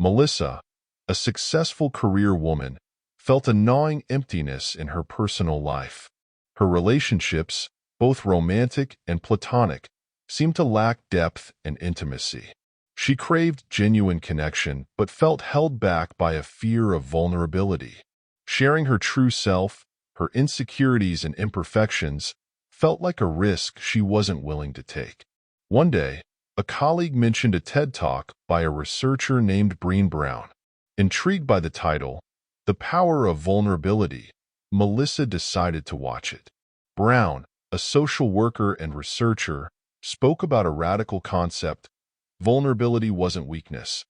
Melissa, a successful career woman, felt a gnawing emptiness in her personal life. Her relationships, both romantic and platonic, seemed to lack depth and intimacy. She craved genuine connection but felt held back by a fear of vulnerability. Sharing her true self, her insecurities and imperfections, felt like a risk she wasn't willing to take. One day, a colleague mentioned a TED Talk by a researcher named Brené Brown. Intrigued by the title, The Power of Vulnerability, Melissa decided to watch it. Brown, a social worker and researcher, spoke about a radical concept. Vulnerability wasn't weakness.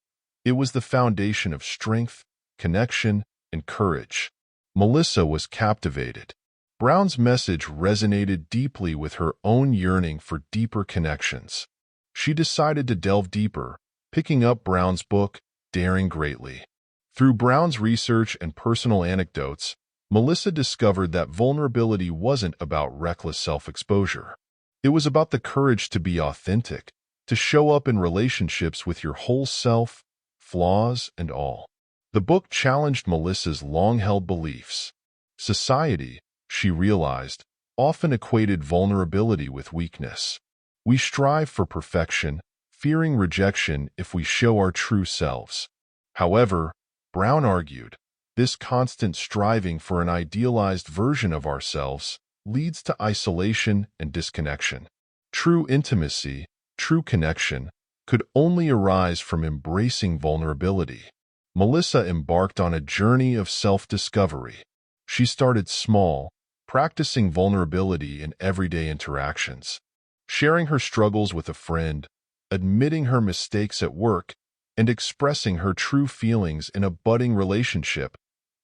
It was the foundation of strength, connection, and courage. Melissa was captivated. Brown's message resonated deeply with her own yearning for deeper connections. She decided to delve deeper, picking up Brown's book, Daring Greatly. Through Brown's research and personal anecdotes, Melissa discovered that vulnerability wasn't about reckless self-exposure. It was about the courage to be authentic, to show up in relationships with your whole self, flaws and all. The book challenged Melissa's long-held beliefs. Society, she realized, often equated vulnerability with weakness. We strive for perfection, fearing rejection if we show our true selves. However, Brown argued, this constant striving for an idealized version of ourselves leads to isolation and disconnection. True intimacy, true connection, could only arise from embracing vulnerability. Melissa embarked on a journey of self-discovery. She started small, practicing vulnerability in everyday interactions. Sharing her struggles with a friend, admitting her mistakes at work, and expressing her true feelings in a budding relationship.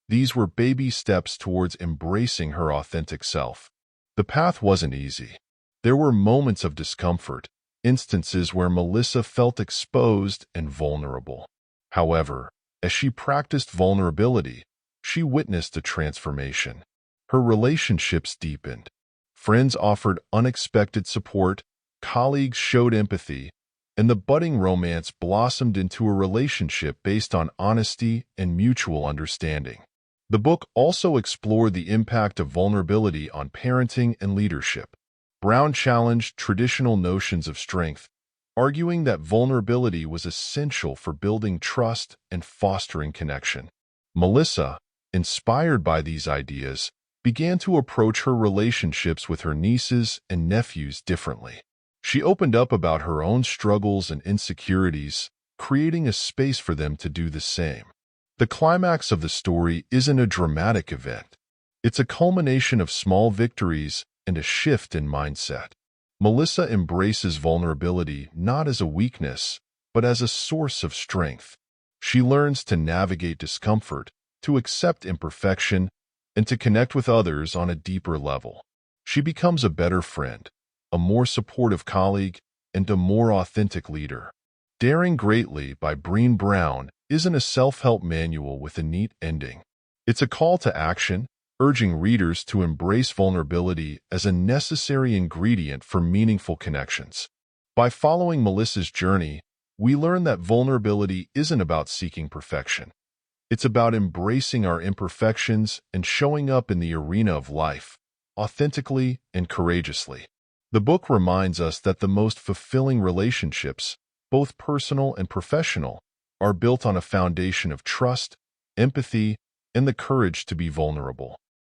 These were baby steps towards embracing her authentic self. The path wasn't easy. There were moments of discomfort, instances where Melissa felt exposed and vulnerable. However, as she practiced vulnerability, she witnessed a transformation. Her relationships deepened. Friends offered unexpected support, colleagues showed empathy, and the budding romance blossomed into a relationship based on honesty and mutual understanding. The book also explored the impact of vulnerability on parenting and leadership. Brown challenged traditional notions of strength, arguing that vulnerability was essential for building trust and fostering connection. Melissa, inspired by these ideas, began to approach her relationships with her nieces and nephews differently. She opened up about her own struggles and insecurities, creating a space for them to do the same. The climax of the story isn't a dramatic event. It's a culmination of small victories and a shift in mindset. Melissa embraces vulnerability not as a weakness, but as a source of strength. She learns to navigate discomfort, to accept imperfection, and to connect with others on a deeper level. She becomes a better friend, a more supportive colleague, and a more authentic leader. Daring Greatly by Brené Brown isn't a self-help manual with a neat ending. It's a call to action, urging readers to embrace vulnerability as a necessary ingredient for meaningful connections. By following Melissa's journey, we learn that vulnerability isn't about seeking perfection. It's about embracing our imperfections and showing up in the arena of life, authentically and courageously. The book reminds us that the most fulfilling relationships, both personal and professional, are built on a foundation of trust, empathy, and the courage to be vulnerable.